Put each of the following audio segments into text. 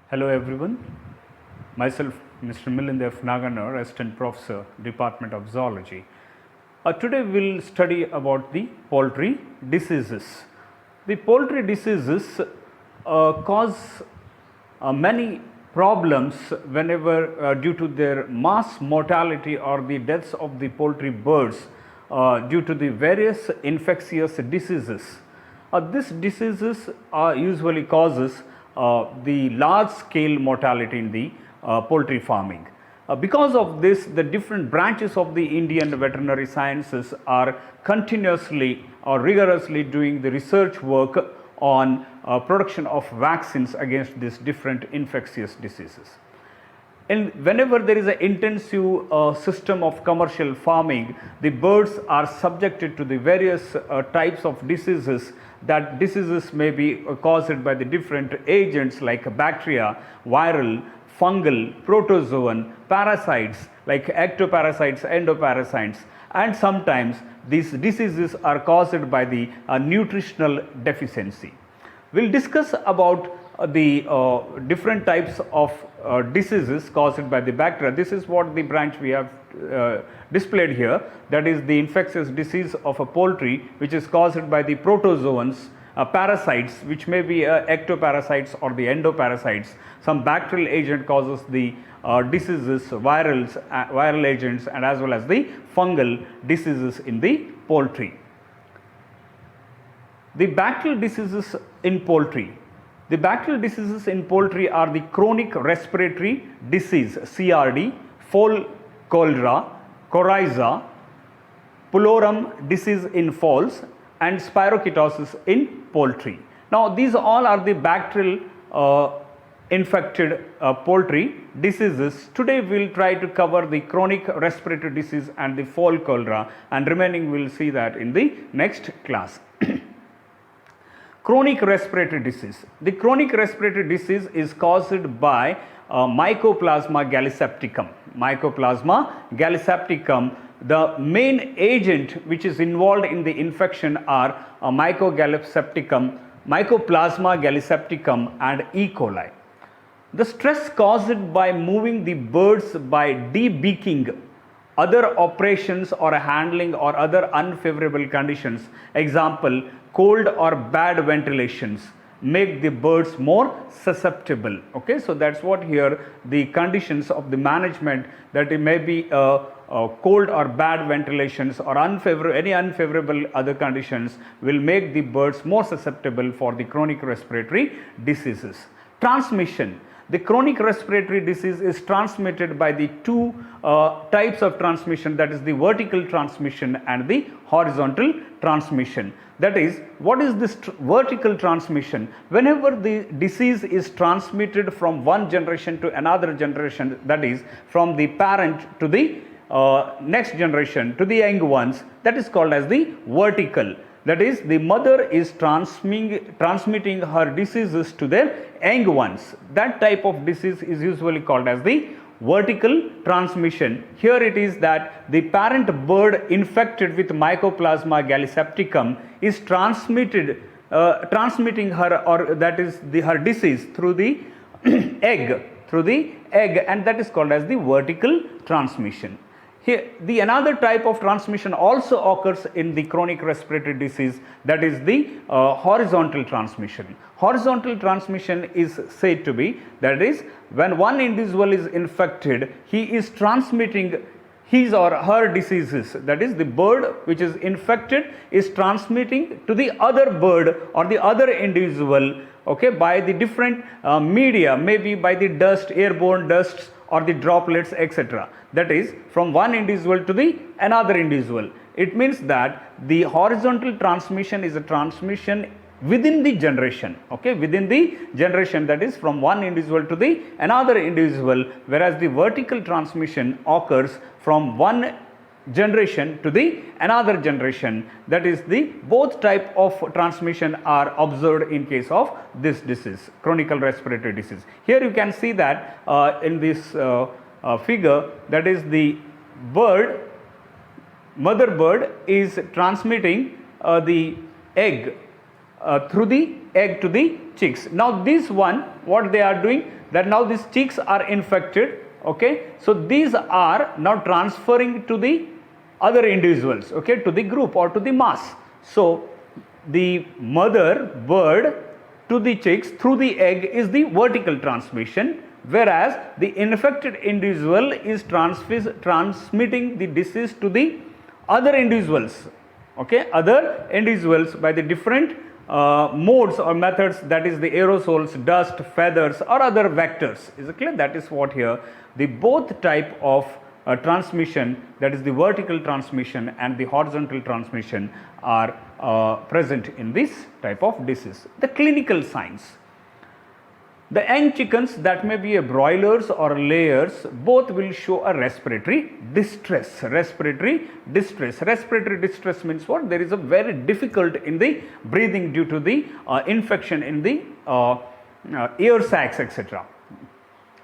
Hello everyone, myself Mr. Milind F. Naganar, Assistant Professor, Department of Zoology. Today we will study about the poultry diseases. The poultry diseases cause many problems whenever due to their mass mortality or the deaths of the poultry birds due to the various infectious diseases. These diseases usually causes the large scale mortality in the poultry farming. Because of this, the different branches of the Indian veterinary sciences are continuously or rigorously doing the research work on production of vaccines against these different infectious diseases. And whenever there is an intensive system of commercial farming, the birds are subjected to the various types of diseases. That diseases may be caused by the different agents like bacteria, viral, fungal, protozoan, parasites like ectoparasites, endoparasites, and sometimes these diseases are caused by the nutritional deficiency. We will discuss about the different types of diseases caused by the bacteria. This is what the branch we have displayed here, that is the infectious disease of a poultry which is caused by the protozoans, parasites which may be ectoparasites or the endoparasites. Some bacterial agent causes the diseases, viral agents, and as well as the fungal diseases in the poultry. The bacterial diseases in poultry. The bacterial diseases in poultry are the chronic respiratory disease CRD, Fowl Cholera, coryza, pullorum disease in fowls, and spirochetosis in poultry. Now these all are the bacterial infected poultry diseases. Today we will try to cover the chronic respiratory disease and the fowl cholera, and remaining we will see that in the next class. Chronic respiratory disease. The chronic respiratory disease is caused by Mycoplasma gallisepticum. Mycoplasma gallisepticum. The main agent which is involved in the infection are Mycoplasma gallisepticum and E. coli. The stress caused by moving the birds by debeaking, other operations or handling or other unfavorable conditions, example cold or bad ventilations, make the birds more susceptible. Okay, so that's what here the conditions of the management, that it may be cold or bad ventilations or any unfavorable other conditions will make the birds more susceptible for the chronic respiratory diseases. Transmission. The chronic respiratory disease is transmitted by the two types of transmission, that is the vertical transmission and the horizontal transmission. That is, what is this vertical transmission? Whenever the disease is transmitted from one generation to another generation, that is from the parent to the next generation to the young ones, that is called as the vertical. That is, the mother is transmitting her diseases to their young ones. That type of disease is usually called as the vertical transmission. Here it is that the parent bird infected with Mycoplasma gallisepticum is transmitting her, or that is her disease through the egg, and that is called as the vertical transmission. Here, the another type of transmission also occurs in the chronic respiratory disease, that is the horizontal transmission. Horizontal transmission is said to be, that is, when one individual is infected, he is transmitting his or her diseases, that is the bird which is infected is transmitting to the other bird or the other individual, okay, by the different media, maybe by the dust, airborne dusts, or the droplets, etc. That is, from one individual to the another individual. It means that the horizontal transmission is a transmission within the generation, okay, within the generation, that is from one individual to the another individual, whereas the vertical transmission occurs from one generation to the another generation. That is, the both type of transmission are observed in case of this disease, chronic respiratory disease. Here you can see that in this figure, that is the mother bird is transmitting the egg through the egg to the chicks. Now this one, what they are doing, that now these chicks are infected, okay. So these are now transferring to the other individuals, okay, to the group or to the mass. So the mother bird to the chicks through the egg is the vertical transmission, whereas the infected individual is transmitting the disease to the other individuals, okay, other individuals by the different modes or methods, that is the aerosols, dust, feathers or other vectors. Is it clear? That is what here the both type of transmission, that is the vertical transmission and the horizontal transmission, are present in this type of disease. The clinical signs. The young chickens, that may be a broilers or layers, both will show a respiratory distress. Respiratory distress. Respiratory distress means what? There is a very difficult in the breathing due to the infection in the ear sacs, etc.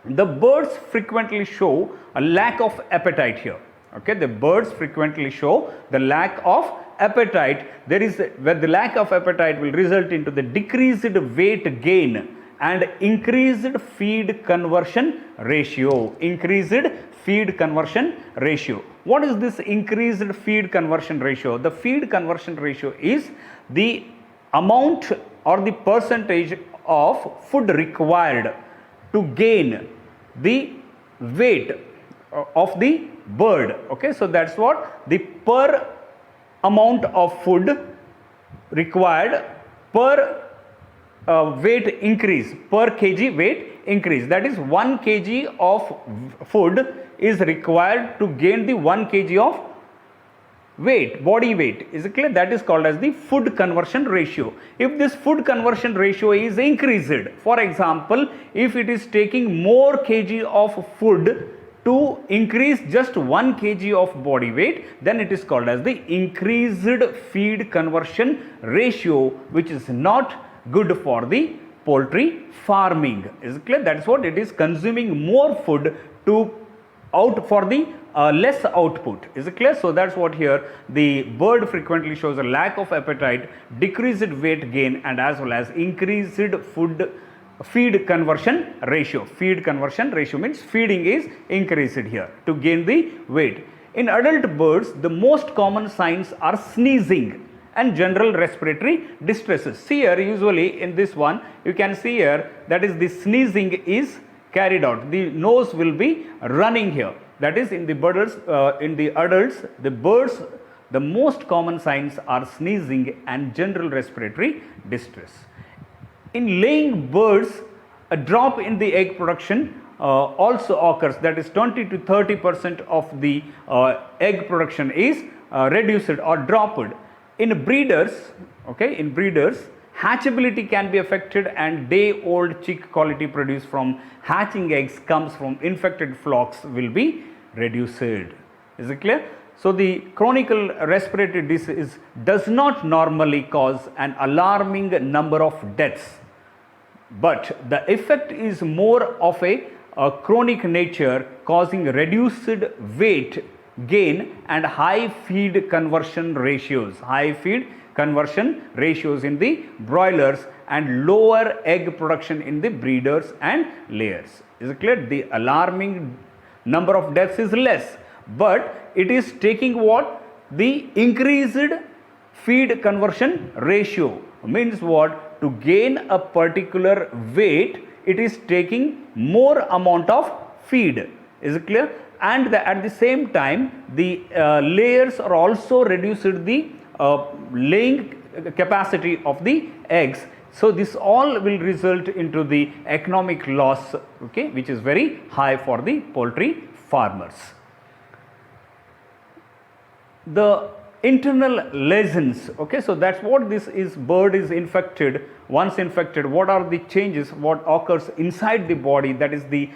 The birds frequently show a lack of appetite here. Okay, the birds frequently show the lack of appetite. There is where the lack of appetite will result into the decreased weight gain and increased feed conversion ratio. Increased feed conversion ratio. What is this increased feed conversion ratio? The feed conversion ratio is the amount or the percentage of food required to gain the weight of the bird. Okay, so that's what the per amount of food required per weight increase, per kg weight increase, that is 1 kg of food is required to gain the 1 kg of weight, body weight. Is it clear? That is called as the food conversion ratio. If this food conversion ratio is increased, for example, if it is taking more kg of food to increase just 1 kg of body weight, then it is called as the increased feed conversion ratio, which is not good for the poultry farming. Is it clear? That is what it is, consuming more food to out for the less output. Is it clear? So that's what here the bird frequently shows a lack of appetite, decreased weight gain and as well as increased feed conversion ratio. Feed conversion ratio means feeding is increased here to gain the weight. In adult birds, the most common signs are sneezing and general respiratory distresses. See here, usually in this one you can see here, that is the sneezing is carried out. The nose will be running here. That is in the birds, in the adults, the birds, the most common signs are sneezing and general respiratory distress. In laying birds, a drop in the egg production also occurs, that is 20 to 30% of the egg production is reduced or dropped. In breeders, okay, in breeders, hatchability can be affected and day-old chick quality produced from hatching eggs comes from infected flocks will be reduced. Is it clear? So the chronic respiratory disease does not normally cause an alarming number of deaths, but the effect is more of a chronic nature, causing reduced weight gain and high feed conversion ratios. High feed conversion ratios in the broilers and lower egg production in the breeders and layers. Is it clear? The alarming number of deaths is less, but it is taking what? The increased feed conversion ratio. Means what? To gain a particular weight, it is taking more amount of feed. Is it clear? And at the same time, the layers are also reduced the laying capacity of the eggs. So this all will result into the economic loss, okay, which is very high for the poultry farmers. The internal lesions, okay, so that's what this is. Bird is infected. Once infected, what are the changes, what occurs inside the body? That is the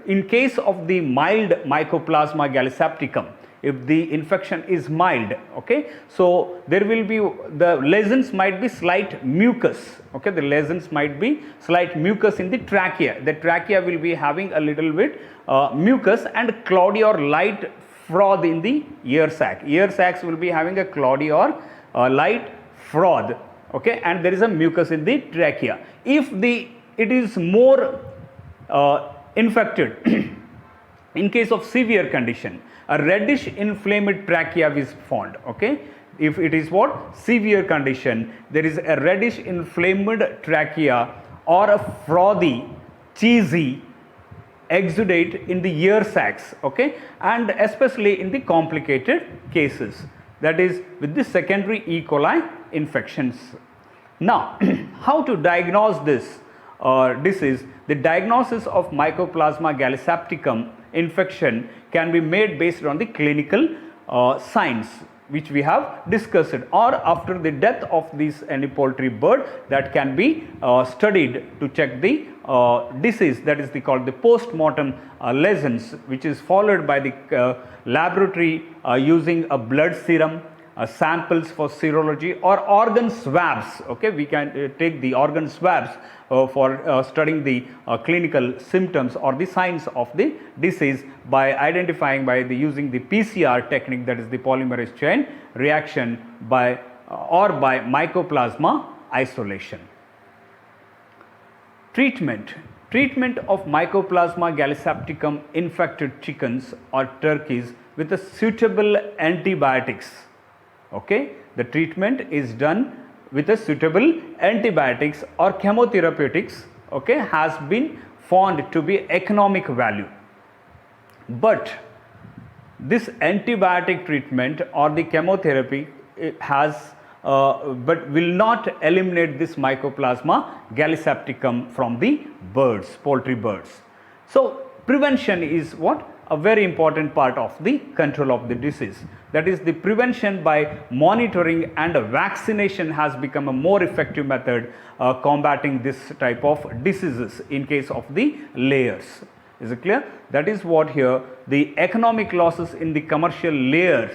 in case of the mild Mycoplasma gallisepticum, if the infection is mild, okay, so there will be, the lesions might be slight mucus, okay, the lesions might be slight mucus in the trachea. The trachea will be having a little bit mucus and cloudy or light froth in the ear sac. Ear sacs will be having a cloudy or light froth, okay, and there is a mucus in the trachea. If it is more infected, in case of severe condition, a reddish inflamed trachea is found, okay. If it is what? Severe condition, there is a reddish inflamed trachea or a frothy, cheesy exudate in the ear sacs, okay, and especially in the complicated cases, that is with the secondary E. coli infections. Now, how to diagnose this disease? The diagnosis of Mycoplasma gallisepticum infection can be made based on the clinical signs which we have discussed, or after the death of this any poultry bird, that can be studied to check the disease, that is called the post-mortem lesions, which is followed by the laboratory using a blood serum, samples for serology, or organ swabs, okay. We can take the organ swabs for studying the clinical symptoms or the signs of the disease by identifying by using the PCR technique, that is the polymerase chain reaction, by or by Mycoplasma isolation. Treatment of Mycoplasma gallisepticum infected chickens or turkeys with a suitable antibiotics, okay. The treatment is done with a suitable antibiotics or chemotherapeutics, okay, has been found to be economic value. But this antibiotic treatment or the chemotherapy has but will not eliminate this Mycoplasma gallisepticum from the birds, poultry birds. So prevention is what? A very important part of the control of the disease. That is, the prevention by monitoring and vaccination has become a more effective method combating this type of diseases in case of the layers. Is it clear? That is what here the economic losses in the commercial layers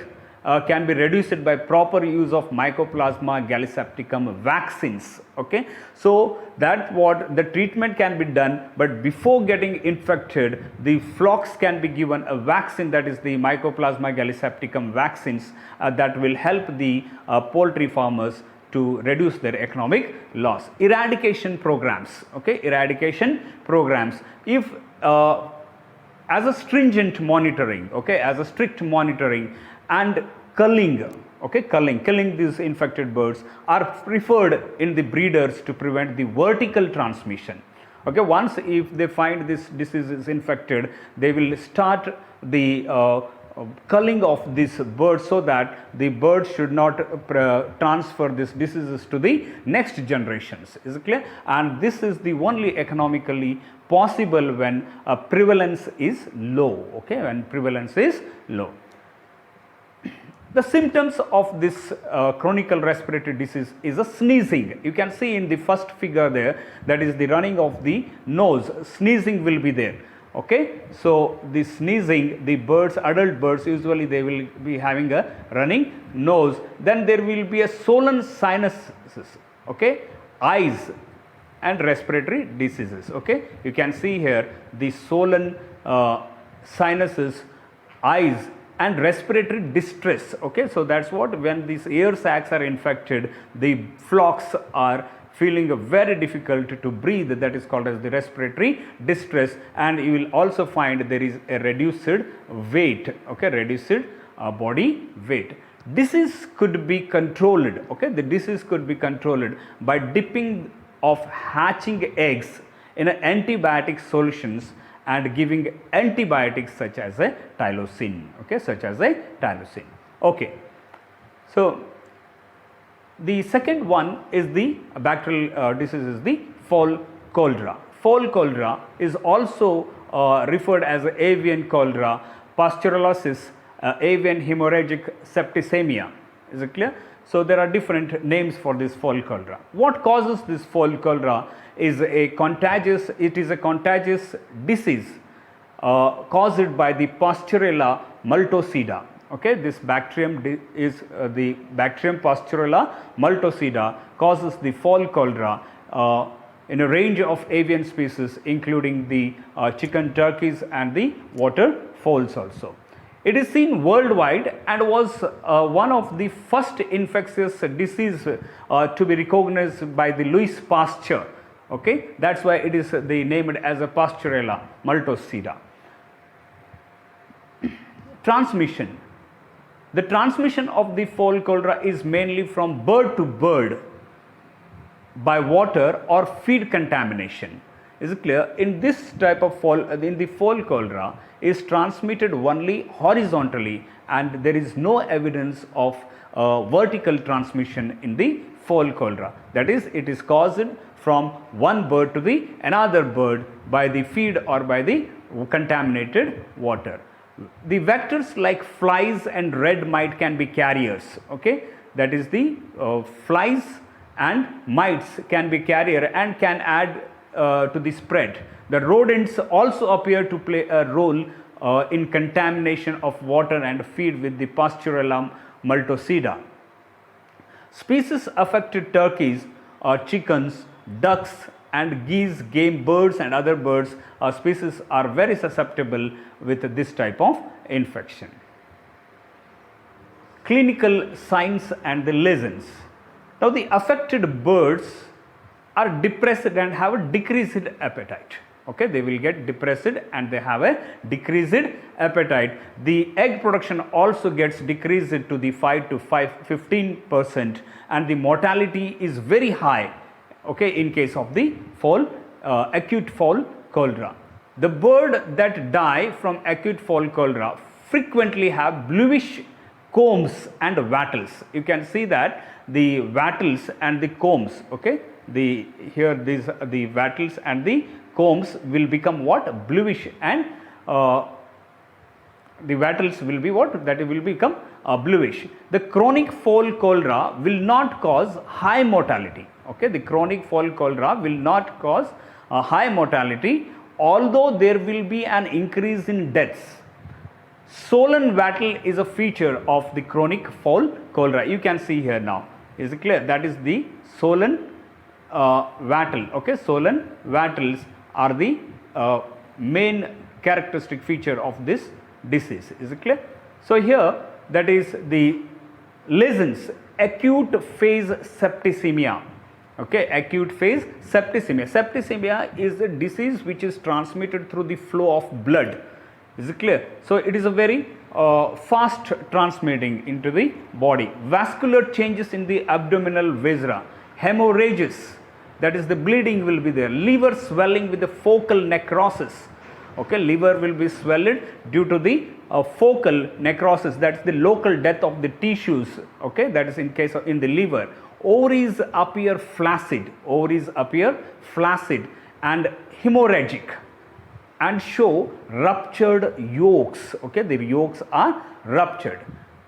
can be reduced by proper use of Mycoplasma gallisepticum vaccines, okay. So that what the treatment can be done, but before getting infected, the flocks can be given a vaccine, that is the Mycoplasma gallisepticum vaccines, that will help the poultry farmers to reduce their economic loss. Eradication programs, okay, eradication programs. If as a stringent monitoring, okay, as a strict monitoring and culling, okay, killing these infected birds are preferred in the breeders to prevent the vertical transmission, okay. Once if they find this disease is infected, they will start the culling of these birds so that the birds should not transfer these diseases to the next generations. Is it clear? And this is the only economically possible when prevalence is low, okay, when prevalence is low. The symptoms of this chronic respiratory disease is a sneezing. You can see in the first figure there, that is the running of the nose, sneezing will be there, okay. So the sneezing, the birds, adult birds, usually they will be having a running nose. Then there will be a swollen sinuses, okay, eyes and respiratory diseases, okay. You can see here the swollen sinuses, eyes and respiratory distress, okay. So that's what, when these ear sacs are infected, the flocks are feeling very difficult to breathe, that is called as the respiratory distress, and you will also find there is a reduced weight, okay, reduced body weight. Disease could be controlled, okay, the disease could be controlled by dipping of hatching eggs in antibiotic solutions and giving antibiotics such as a tylosin, okay, such as a tylosin, okay. So the second one is the bacterial disease, is the Fowl Cholera. Fowl Cholera is also referred as Avian Cholera, Pasteurellosis, Avian Hemorrhagic Septicaemia. Is it clear? So there are different names for this Fowl Cholera. What causes this Fowl Cholera is a contagious, it is a contagious disease caused by the Pasteurella multocida. Okay, this bacterium is the bacterium Pasteurella multocida causes the Fowl Cholera in a range of avian species, including the chicken, turkeys and the water fowls also. It is seen worldwide and was one of the first infectious disease to be recognized by the Louis Pasteur. Okay, that's why it is they named as a Pasteurella multocida. Transmission. The transmission of the fowl cholera is mainly from bird to bird by water or feed contamination. Is it clear? In this type of in the fowl cholera is transmitted only horizontally, and there is no evidence of vertical transmission in the fowl cholera. That is, it is caused from one bird to the another bird by the feed or by the contaminated water. The vectors like flies and red mite can be carriers. Okay, that is the flies and mites can be carrier and can add to the spread. The rodents also appear to play a role in contamination of water and feed with the Pasteurella multocida. Species affected turkeys, chickens, ducks and geese, game birds and other birds species are very susceptible with this type of infection. Clinical signs and the lesions. Now the affected birds are depressed and have a decreased appetite. Okay, they will get depressed and they have a decreased appetite. The egg production also gets decreased to the 5 to 15%, and the mortality is very high. Okay, in case of the acute fowl cholera. The bird that die from acute fowl cholera frequently have bluish combs and wattles. You can see that the wattles and the combs. Okay, the wattles and the combs will become what? Bluish, and the wattles will be what? That will become bluish. The chronic fowl cholera will not cause high mortality. Okay, the chronic fowl cholera will not cause a high mortality, although there will be an increase in deaths. Swollen wattle is a feature of the chronic fowl cholera. You can see here now. Is it clear? That is the swollen wattle. Okay, swollen wattles are the main characteristic feature of this disease. Is it clear? So here, that is the lesions, acute phase septicemia. Okay, acute phase septicemia. Septicemia is a disease which is transmitted through the flow of blood. Is it clear? So it is a very fast transmitting into the body. Vascular changes in the abdominal viscera, hemorrhages, that is the bleeding will be there. Liver swelling with the focal necrosis. Okay, liver will be swelled due to the focal necrosis, that is the local death of the tissues. Okay, that is in case of in the liver. Ovaries appear flaccid, and hemorrhagic and show ruptured yolks. Okay, the yolks are ruptured.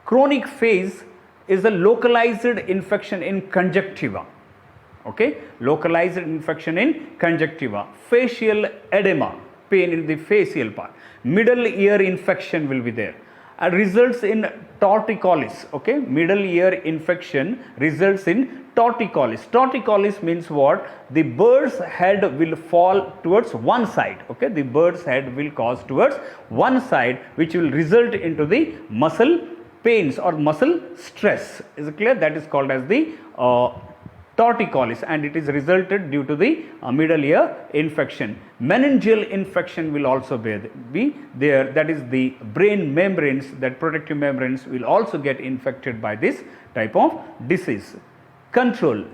Chronic phase is a localized infection in conjunctiva. Okay, localized infection in conjunctiva. Facial edema, pain in the facial part. Middle ear infection will be there. Results in torticollis. Okay, middle ear infection results in torticollis. Torticollis means what? The bird's head will fall towards one side. Okay, the bird's head will cause towards one side, which will result into the muscle pains or muscle stress. Is it clear? That is called as the torticollis, and it is resulted due to the middle ear infection. Meningeal infection will also be there, that is the brain membranes, that protective membranes will also get infected by this type of disease. Control.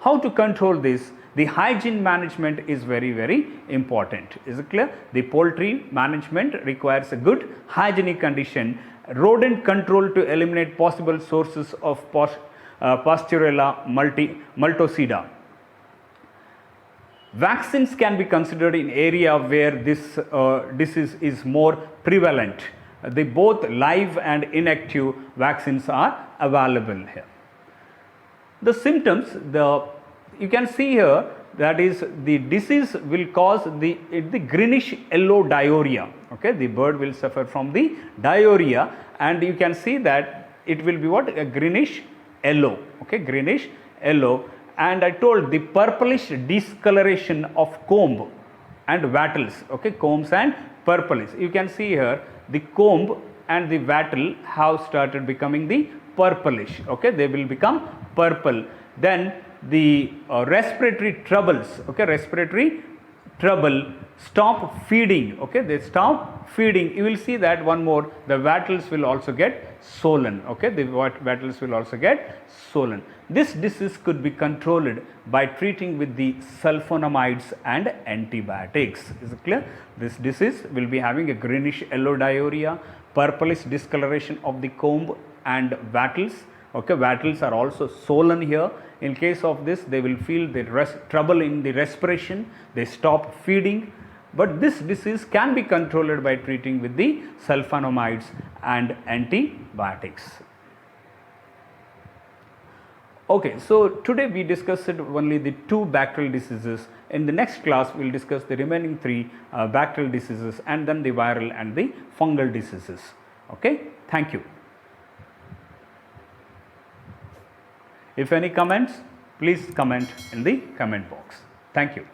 How to control this? The hygiene management is very, very important. Is it clear? The poultry management requires a good hygienic condition. Rodent control to eliminate possible sources of Pasteurella multocida. Vaccines can be considered in area where this disease is more prevalent. The both live and inactive vaccines are available here. The symptoms, you can see here, that is the disease will cause the greenish yellow diarrhea. Okay, the bird will suffer from the diarrhea, and you can see that it will be what? A greenish yellow. Okay, greenish yellow, and I told the purplish discoloration of comb and wattles. Okay, combs and purplish. You can see here the comb and the wattle have started becoming the purplish. Okay, they will become purple. Then the respiratory troubles, okay, respiratory trouble stop feeding. Okay, they stop feeding. You will see that one more, the wattles will also get swollen. Okay, the wattles will also get swollen. This disease could be controlled by treating with the sulfonamides and antibiotics. Is it clear? This disease will be having a greenish yellow diarrhea, purplish discoloration of the comb and wattles. Okay, wattles are also swollen here. In case of this, they will feel the trouble in the respiration, they stop feeding. But this disease can be controlled by treating with the sulfonamides and antibiotics. Okay, so today we discussed only the 2 bacterial diseases. In the next class, we will discuss the remaining 3 bacterial diseases and then the viral and the fungal diseases. Okay, thank you. If any comments, please comment in the comment box. Thank you.